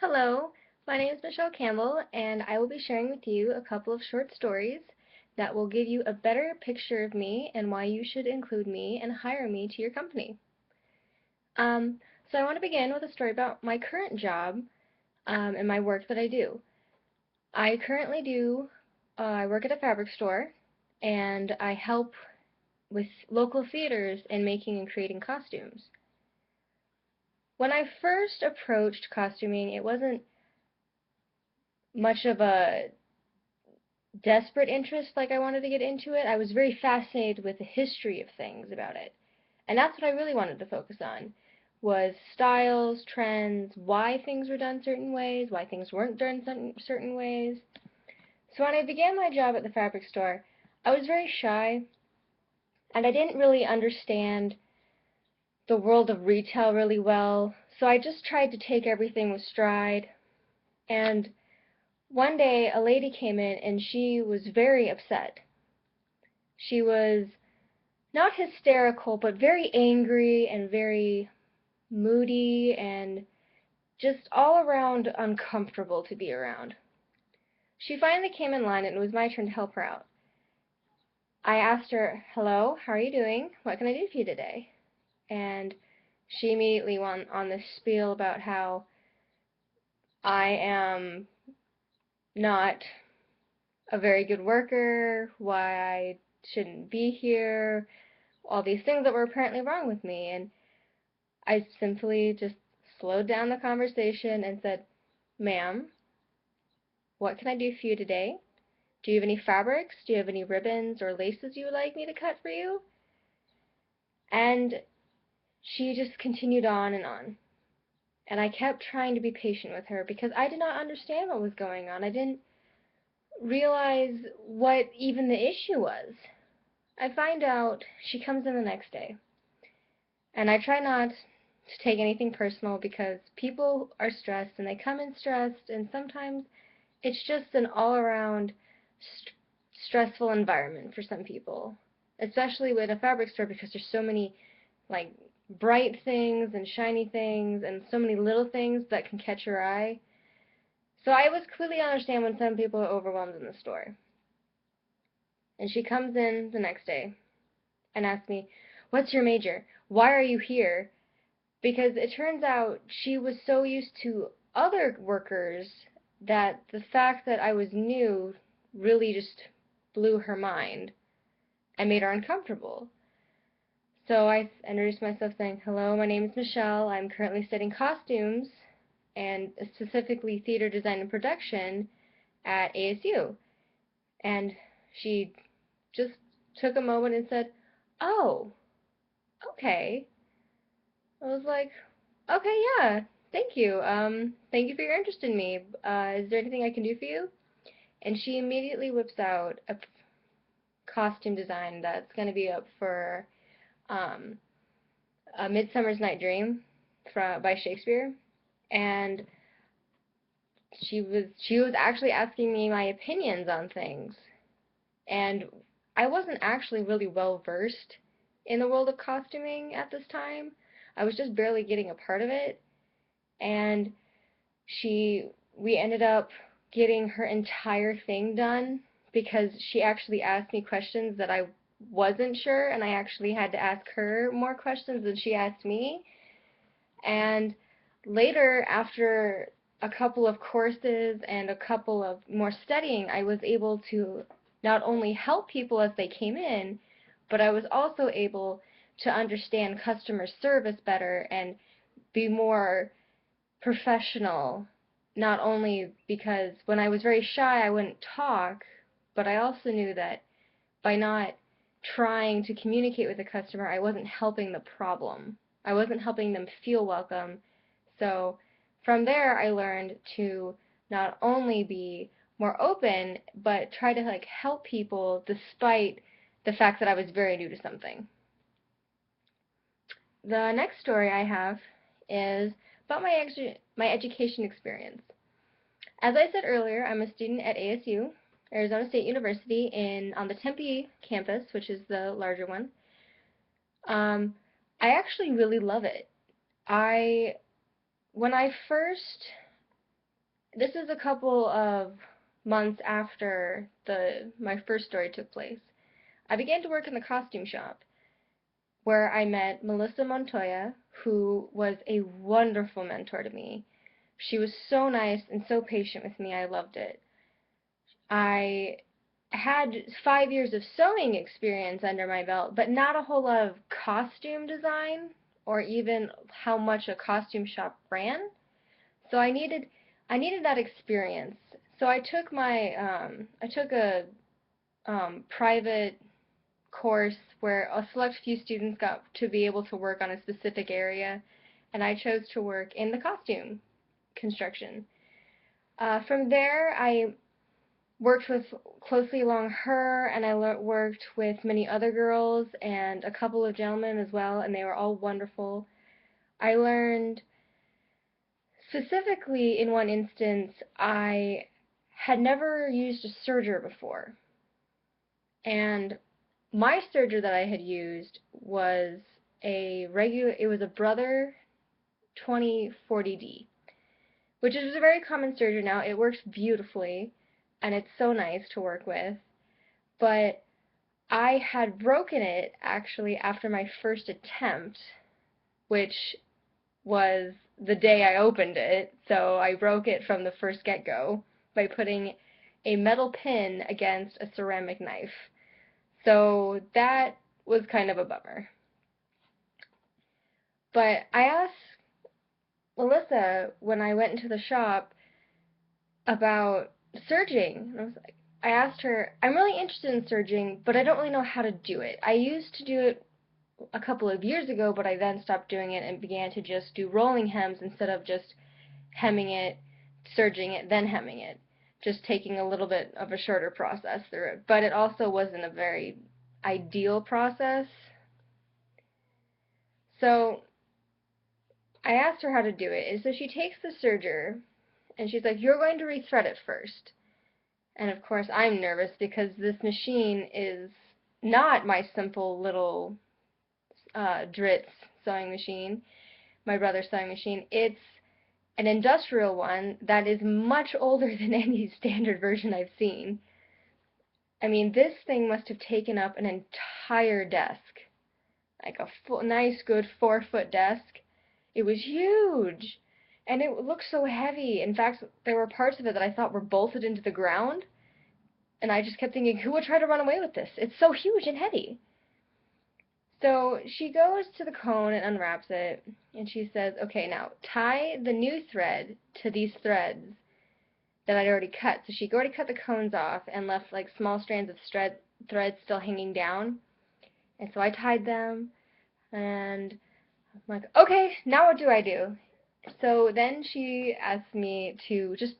Hello, my name is Michelle Campbell, and I will be sharing with you a couple of short stories that will give you a better picture of me and why you should include me and hire me to your company. Um, so I want to begin with a story about my current job and my work that I do. I currently I work at a fabric store, and I help with local theaters in making and creating costumes. When I first approached costuming, it wasn't much of a desperate interest, like I wanted to get into it. I was very fascinated with the history of things about it. And that's what I really wanted to focus on, was styles, trends, why things were done certain ways, why things weren't done certain ways. So when I began my job at the fabric store, I was very shy, and I didn't really understand the world of retail really well, so I just tried to take everything with stride. And one day a lady came in and she was very upset. She was not hysterical, but very angry and very moody and just all around uncomfortable to be around. She finally came in line and it was my turn to help her out. I asked her, "Hello, how are you doing? What can I do for you today?" And she immediately went on this spiel about how I am not a very good worker, why I shouldn't be here, all these things that were apparently wrong with me. And I simply just slowed down the conversation and said, "Ma'am, what can I do for you today? Do you have any fabrics? Do you have any ribbons or laces you would like me to cut for you?" And she just continued on and on. And I kept trying to be patient with her because I did not understand what was going on. I didn't realize what even the issue was. I find out she comes in the next day. And I try not to take anything personal because people are stressed and they come in stressed, and sometimes it's just an all-around stressful environment for some people, especially with a fabric store because there's so many like bright things and shiny things and so many little things that can catch your eye. So I was clearly understand when some people are overwhelmed in the store. And she comes in the next day and asks me, "What's your major? Why are you here?" Because it turns out she was so used to other workers that the fact that I was new really just blew her mind and made her uncomfortable. So I introduced myself saying, "Hello, my name is Michelle. I'm currently studying costumes and specifically theater design and production at ASU." And she just took a moment and said, "Oh, okay." I was like, "Okay, yeah, thank you. Thank you for your interest in me. Is there anything I can do for you?" And she immediately whips out a costume design that's going to be up for um, A Midsummer's Night Dream by Shakespeare. And she was actually asking me my opinions on things. And I wasn't actually really well versed in the world of costuming at this time. I was just barely getting a part of it. And she we ended up getting her entire thing done because she actually asked me questions that I wasn't sure, and I actually had to ask her more questions than she asked me. And later, after a couple of courses and a couple of more studying, I was able to not only help people as they came in, but I was also able to understand customer service better and be more professional, not only because when I was very shy I wouldn't talk, but I also knew that by not trying to communicate with the customer, I wasn't helping the problem. I wasn't helping them feel welcome. So from there I learned to not only be more open, but try to help people despite the fact that I was very new to something. The next story I have is about my education experience. As I said earlier, I'm a student at ASU, Arizona State University, on the Tempe campus, which is the larger one. Um, I actually really love it. I when I first This is a couple of months after my first story took place. I began to work in the costume shop, where I met Melissa Montoya, who was a wonderful mentor to me. She was so nice and so patient with me. I loved it. I had 5 years of sewing experience under my belt, but not a whole lot of costume design or even how much a costume shop ran. So I needed that experience. So I took a private course where a select few students got to be able to work on a specific area, and I chose to work in the costume construction. From there, I worked with closely along her, and I worked with many other girls and a couple of gentlemen as well, and they were all wonderful. I learned specifically in one instance, I had never used a serger before, and my serger that I had used was it was a Brother 2040D, which is a very common serger now. It works beautifully, and it's so nice to work with, but I had broken it actually after my first attempt, which was the day I opened it, so I broke it from the first get-go by putting a metal pin against a ceramic knife. So that was kind of a bummer. But I asked Melissa when I went into the shop about serging. I asked her, I'm really interested in serging, but I don't really know how to do it. I used to do it a couple of years ago, but I then stopped doing it and began to just do rolling hems instead of just hemming it, serging it, then hemming it. Just taking a little bit of a shorter process through it. But it also wasn't a very ideal process. So I asked her how to do it. And so she takes the serger and she's like, you're going to rethread it first. And of course I'm nervous because this machine is not my simple little Dritz sewing machine, my brother's sewing machine. It's an industrial one that is much older than any standard version I've seen. I mean, this thing must have taken up an entire desk, like a full, nice, good 4-foot desk. It was huge, and it looked so heavy. In fact, there were parts of it that I thought were bolted into the ground, and I just kept thinking, who would try to run away with this? It's so huge and heavy. So she goes to the cone and unwraps it, and she says, okay, now tie the new thread to these threads that I'd already cut. So she already cut the cones off and left like small strands of thread still hanging down. And so I tied them, and I'm like, okay, now what do I do? So then she asked me to just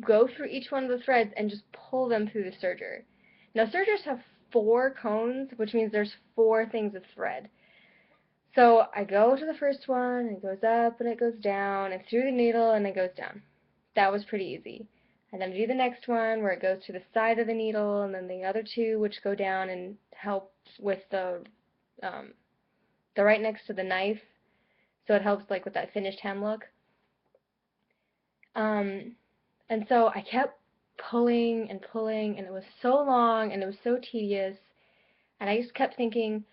go through each one of the threads and just pull them through the serger. Now sergers have 4 cones, which means there's 4 things of thread. So I go to the first one, and it goes up and it goes down, and through the needle and it goes down. That was pretty easy. And then I do the next one where it goes to the side of the needle, and then the other 2 which go down and help with the right next to the knife, so it helps like with that finished hem look. And so I kept pulling and pulling, and it was so long and it was so tedious, and I just kept thinking,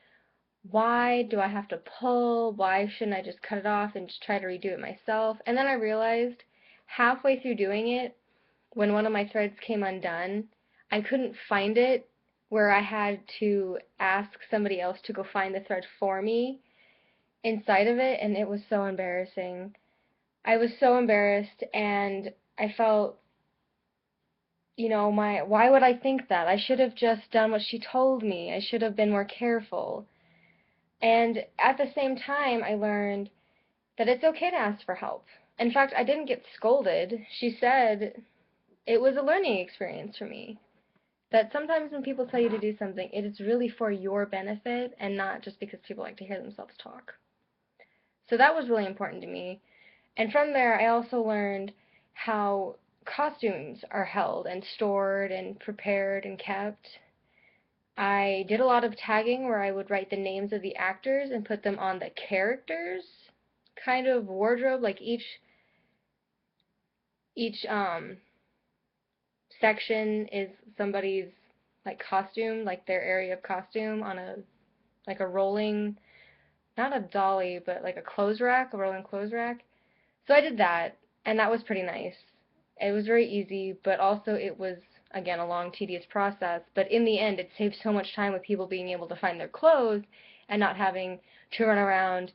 why do I have to pull? Why shouldn't I just cut it off and just try to redo it myself? And then I realized halfway through doing it, when one of my threads came undone, I couldn't find it, where I had to ask somebody else to go find the thread for me inside of it, and it was so embarrassing. I was so embarrassed, and I felt, why would I think that? I should have just done what she told me. I should have been more careful. And at the same time, I learned that it's okay to ask for help. In fact, I didn't get scolded. She said it was a learning experience for me. That sometimes when people tell you to do something, it is really for your benefit and not just because people like to hear themselves talk. So that was really important to me. And from there, I also learned how costumes are held and stored and prepared and kept. I did a lot of tagging where I would write the names of the actors and put them on the characters' kind of wardrobe, like each Each section is somebody's like costume, like their area of costume on a like a rolling, not a dolly, but like a clothes rack, a rolling clothes rack. So I did that, and that was pretty nice. It was very easy, but also it was, again, a long, tedious process. But in the end, it saved so much time with people being able to find their clothes and not having to run around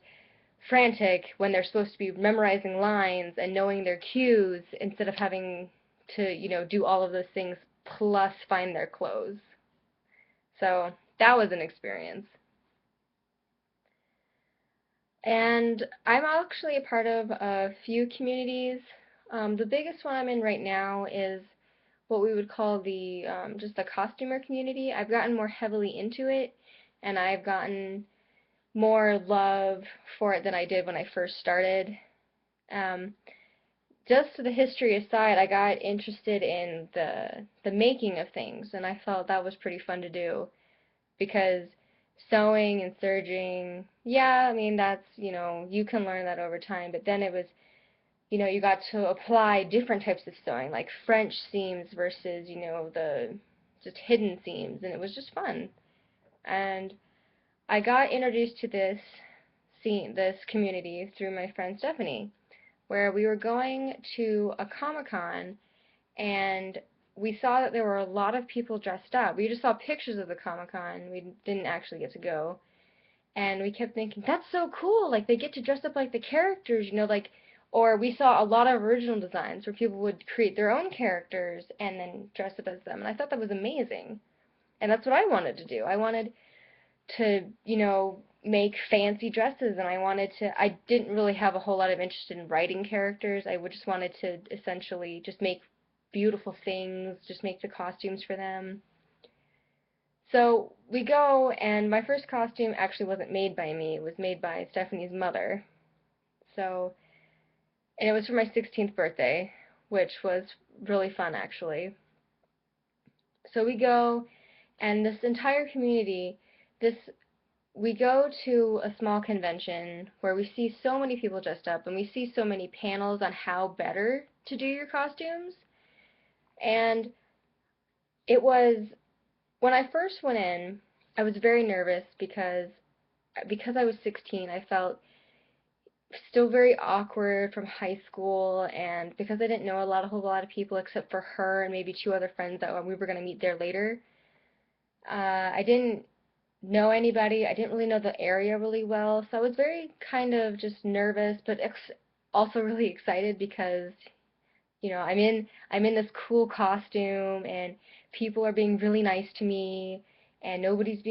frantic when they're supposed to be memorizing lines and knowing their cues instead of having to, do all of those things plus find their clothes. So that was an experience. And I'm actually a part of a few communities. The biggest one I'm in right now is what we would call the just the costumer community. I've gotten more heavily into it, and I've gotten more love for it than I did when I first started. Um, just the history aside, I got interested in the making of things, and I felt that was pretty fun to do because sewing and serging, yeah, I mean that's, you can learn that over time, but then it was, you got to apply different types of sewing, like French seams versus, the just hidden seams, and it was just fun. And I got introduced to this community through my friend Stephanie, where we were going to a Comic-Con and we saw that there were a lot of people dressed up. We just saw pictures of the Comic-Con. We didn't actually get to go. And we kept thinking, that's so cool. Like, they get to dress up like the characters, like, or we saw a lot of original designs where people would create their own characters and then dress up as them. And I thought that was amazing. And that's what I wanted to do. I wanted to, make fancy dresses, and I didn't really have a whole lot of interest in writing characters. I would just wanted to essentially just make beautiful things, just make the costumes for them. So we go, and my first costume actually wasn't made by me. It was made by Stephanie's mother. So, and it was for my 16th birthday, which was really fun actually. So we go, and this entire community, this we go to a small convention where we see so many people dressed up and we see so many panels on how better to do your costumes. And it was, when I first went in, I was very nervous because I was 16, I felt still very awkward from high school, and because I didn't know a whole lot of people except for her and maybe two other friends that we were going to meet there later. I didn't know anybody. I didn't really know the area really well, so I was very kind of just nervous, but also really excited because I'm in this cool costume and people are being really nice to me and nobody's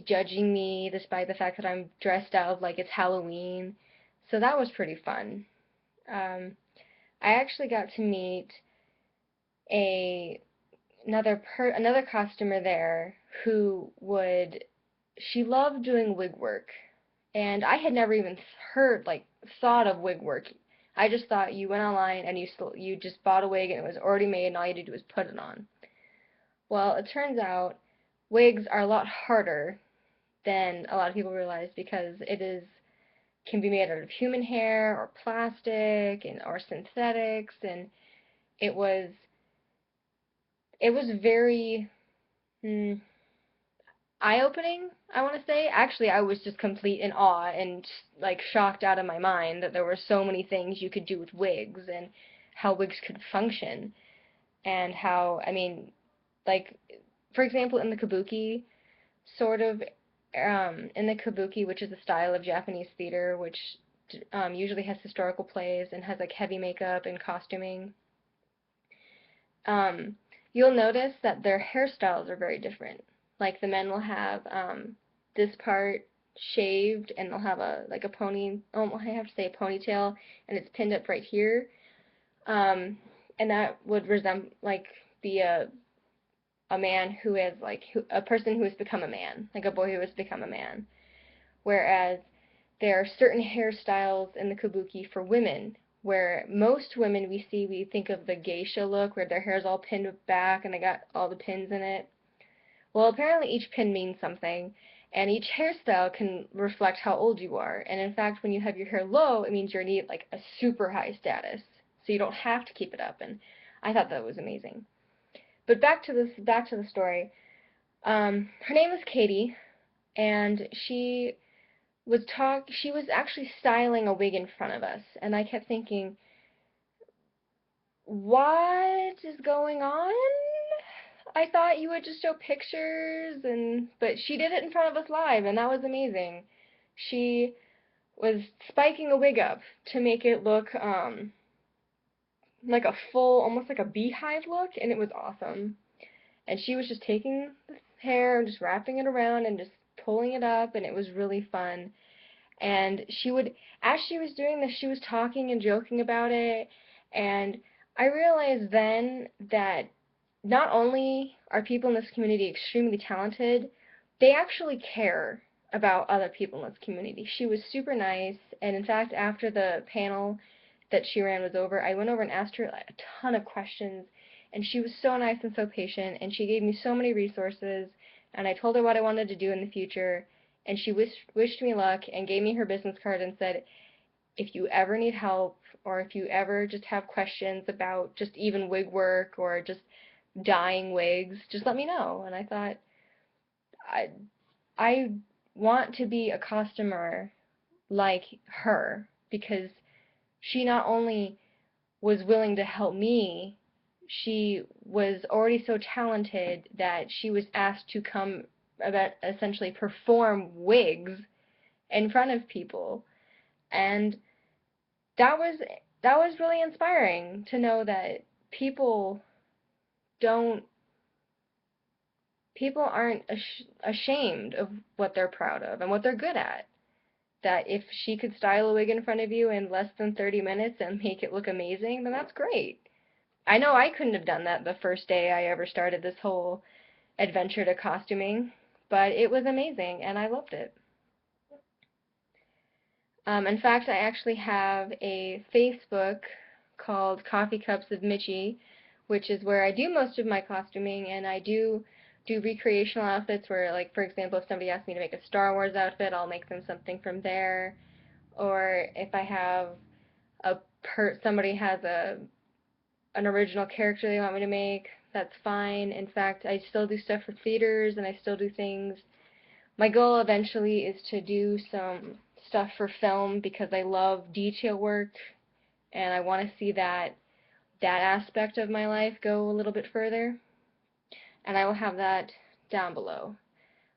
judging me despite the fact that I'm dressed up like it's Halloween. So that was pretty fun. I actually got to meet a another costumer there who she loved doing wig work, and I had never even thought of wig work. I just thought you went online and you just bought a wig and it was already made and all you had to do was put it on. Well, it turns out wigs are a lot harder than a lot of people realize because can be made out of human hair or plastic or synthetics, and it was it was very eye-opening, I want to say. Actually, I was just complete in awe and like shocked out of my mind that there were so many things you could do with wigs and how wigs could function and how, I mean, like for example, in the kabuki, sort of in the kabuki, which is a style of Japanese theater, which usually has historical plays and has like heavy makeup and costuming. Um, you'll notice that their hairstyles are very different. Like the men will have this part shaved and they'll have a pony, oh, I have to say a ponytail, and it's pinned up right here. Um, and that would resemble be a man who is a person who has become a man, like a boy who has become a man. Whereas there are certain hairstyles in the kabuki for women, where most women we think of the geisha look, where their hair is all pinned back and they got all the pins in it. Well, apparently each pin means something, and each hairstyle can reflect how old you are. And in fact, when you have your hair low, it means you're in a super high status. so you don't have to keep it up. And I thought that was amazing. But back to the story. Her name was Katie, and she was actually styling a wig in front of us, and I kept thinking, what is going on? I thought you would just show pictures, but she did it in front of us live, and that was amazing. She was spiking a wig up to make it look like a full, almost like a beehive look, and it was awesome. And she was just taking the hair and just wrapping it around and just pulling it up, and it was really fun. And as she was doing this, she was talking and joking about it, and I realized then that not only are people in this community extremely talented, they actually care about other people in this community. She was super nice, and in fact, after the panel that she ran was over, I went over and asked her a ton of questions, and she was so nice and so patient, and she gave me so many resources, and I told her what I wanted to do in the future, and she wished me luck and gave me her business card and said, if you ever need help, or if you ever just have questions about just even wig work or just dyeing wigs, just let me know. And I thought, I I want to be a costumer like her, because she not only was willing to help me, she was already so talented that she was asked to come about essentially perform wigs in front of people. And that was that was really inspiring to know that people don't people aren't ashamed of what they're proud of and what they're good at. That if she could style a wig in front of you in less than 30 minutes and make it look amazing, then that's great. I know I couldn't have done that the first day I ever started this whole adventure to costuming, but it was amazing and I loved it. In fact, I actually have a Facebook called Coffee Cups of Mitchie, which is where I do most of my costuming, and I do recreational outfits where, like, for example, if somebody asks me to make a Star Wars outfit, I'll make them something from there. Or if I have somebody has an original character they want me to make, that's fine. In fact, I still do stuff for theaters, and I still do things. My goal eventually is to do some stuff for film because I love detail work, and I want to see that aspect of my life go a little bit further. And I will have that down below,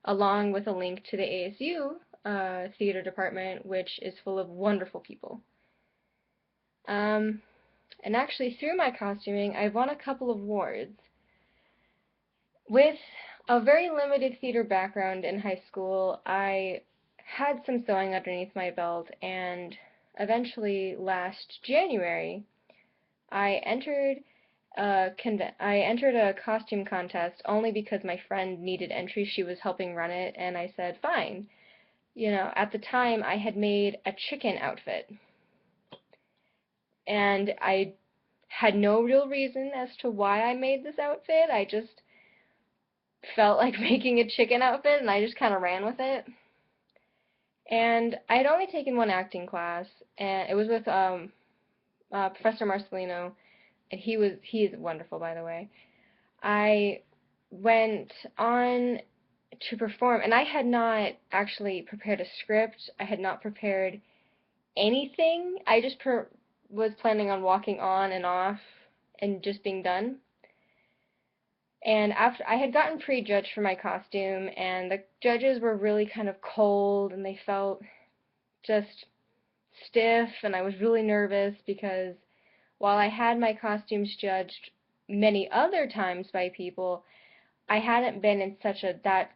along with a link to the ASU theater department, which is full of wonderful people. And actually, through my costuming, I've won a couple of awards. With a very limited theater background in high school, I had some sewing underneath my belt, and eventually last January, I entered I entered a costume contest only because my friend needed entries. She was helping run it, and I said, fine. You know, at the time, I had made a chicken outfit, and I had no real reason as to why I made this outfit. I just felt like making a chicken outfit, and I just kind of ran with it. And I had only taken one acting class, and it was with Professor Marcelino, and he is wonderful, by the way. I went on to perform, and I had not actually prepared a script. I had not prepared anything. I just was planning on walking on and off and just being done. And after I had gotten prejudged for my costume, and the judges were really kind of cold, and they felt just stiff, and I was really nervous because while I had my costumes judged many other times by people, I hadn't been in such that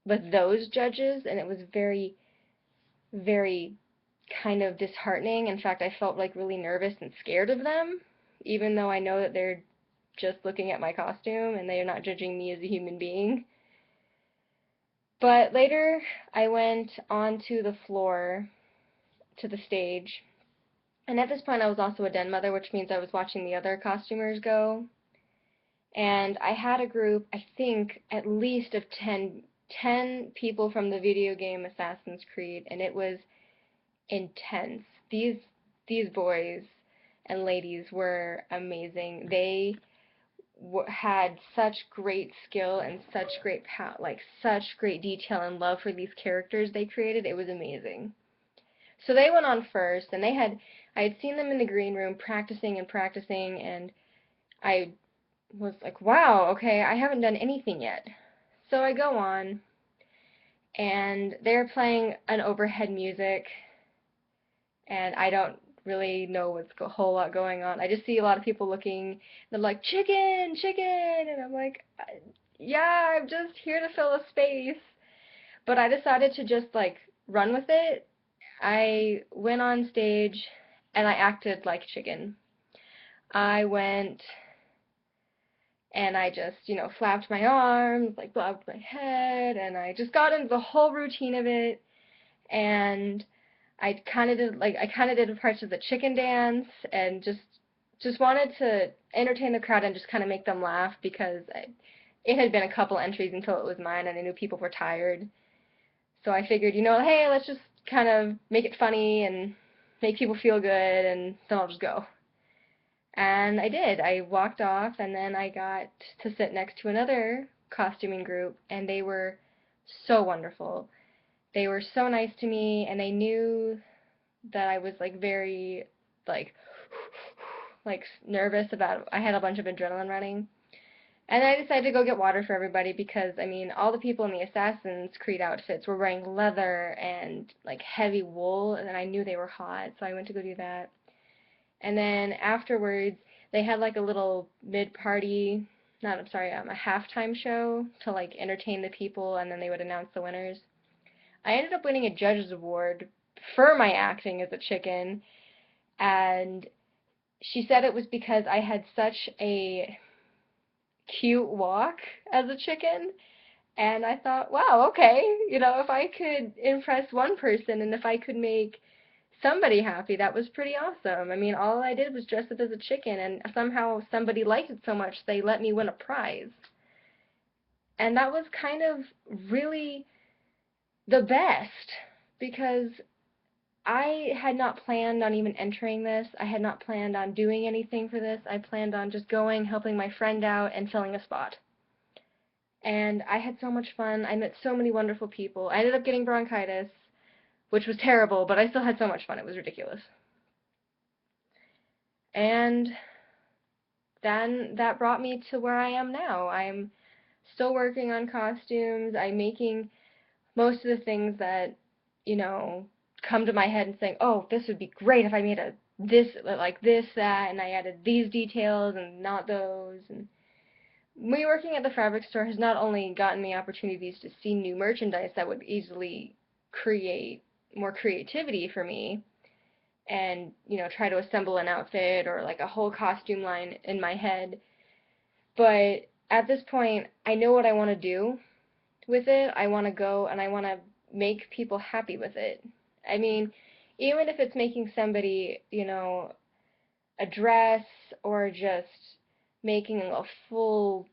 with those judges, and it was very, very kind of disheartening. In fact, I felt like really nervous and scared of them, even though I know that they're just looking at my costume and they are not judging me as a human being. But later, I went onto the floor to the stage, and at this point I was also a den mother, which means I was watching the other costumers go. And I had a group, I think, at least of 10 people from the video game Assassin's Creed, and it was intense. These boys, and ladies were amazing. They had such great skill and such great such great detail and love for these characters they created. It was amazing. So they went on first, and I had seen them in the green room practicing and practicing, and I was like, wow, okay, I haven't done anything yet. So I go on, and they're playing an overhead music, and I don't really know what's a whole lot going on. I just see a lot of people looking, they're like, chicken, chicken, and I'm like, yeah, I'm just here to fill a space. But I decided to just like run with it. I went on stage and I acted like chicken. I went and I just, flapped my arms, like bobbed my head, and I just got into the whole routine of it. And I kind of did parts of the chicken dance, and just wanted to entertain the crowd and just kind of make them laugh, because it had been a couple entries until it was mine, and I knew people were tired. So I figured, hey, let's just kind of make it funny and make people feel good, and then I'll just go. And I did. I walked off, and then I got to sit next to another costuming group, and they were so wonderful. They were so nice to me, and they knew that I was like very like like nervous about, I had a bunch of adrenaline running. And I decided to go get water for everybody, because I mean, all the people in the Assassin's Creed outfits were wearing leather and like heavy wool, and I knew they were hot, so I went to go do that. And then afterwards, they had like a little mid-party, not, I'm sorry, a halftime show to like entertain the people, and then they would announce the winners. I ended up winning a judge's award for my acting as a chicken, and she said it was because I had such a cute walk as a chicken. And I thought, wow, okay, if I could impress one person and if I could make somebody happy, that was pretty awesome. I mean, all I did was dress up as a chicken, and somehow somebody liked it so much they let me win a prize. And that was kind of really the best, because I had not planned on even entering this. I had not planned on doing anything for this. I planned on just going, helping my friend out, and filling a spot. And I had so much fun. I met so many wonderful people. I ended up getting bronchitis, which was terrible, but I still had so much fun. It was ridiculous. And then that brought me to where I am now. I'm still working on costumes. I'm making most of the things that, come to my head and saying, oh, this would be great if I made this, that, and I added these details and not those. And me working at the fabric store has not only gotten me opportunities to see new merchandise that would easily create more creativity for me, and, try to assemble an outfit or like a whole costume line in my head, but at this point, I know what I want to do with it. I want to go and I want to make people happy with it. I mean, even if it's making somebody, a dress, or just making a full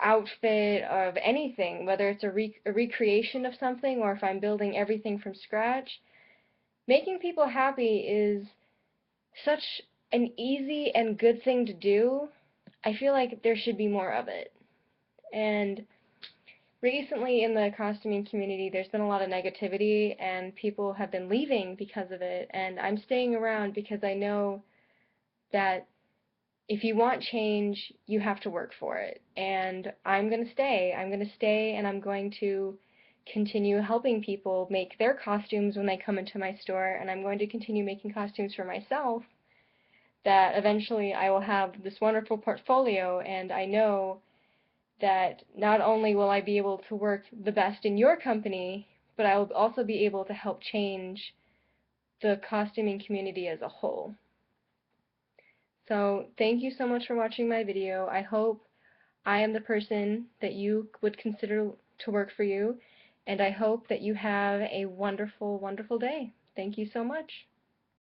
outfit of anything, whether it's a recreation of something or if I'm building everything from scratch, making people happy is such an easy and good thing to do. I feel like there should be more of it. And recently in the costuming community, there's been a lot of negativity, and people have been leaving because of it, and I'm staying around because I know that if you want change, you have to work for it. And I'm going to stay. I'm going to stay, and I'm going to continue helping people make their costumes when they come into my store, and I'm going to continue making costumes for myself, that eventually I will have this wonderful portfolio, and I know that not only will I be able to work the best in your company, but I will also be able to help change the costuming community as a whole. So thank you so much for watching my video. I hope I am the person that you would consider to work for you, and I hope that you have a wonderful, wonderful day. Thank you so much.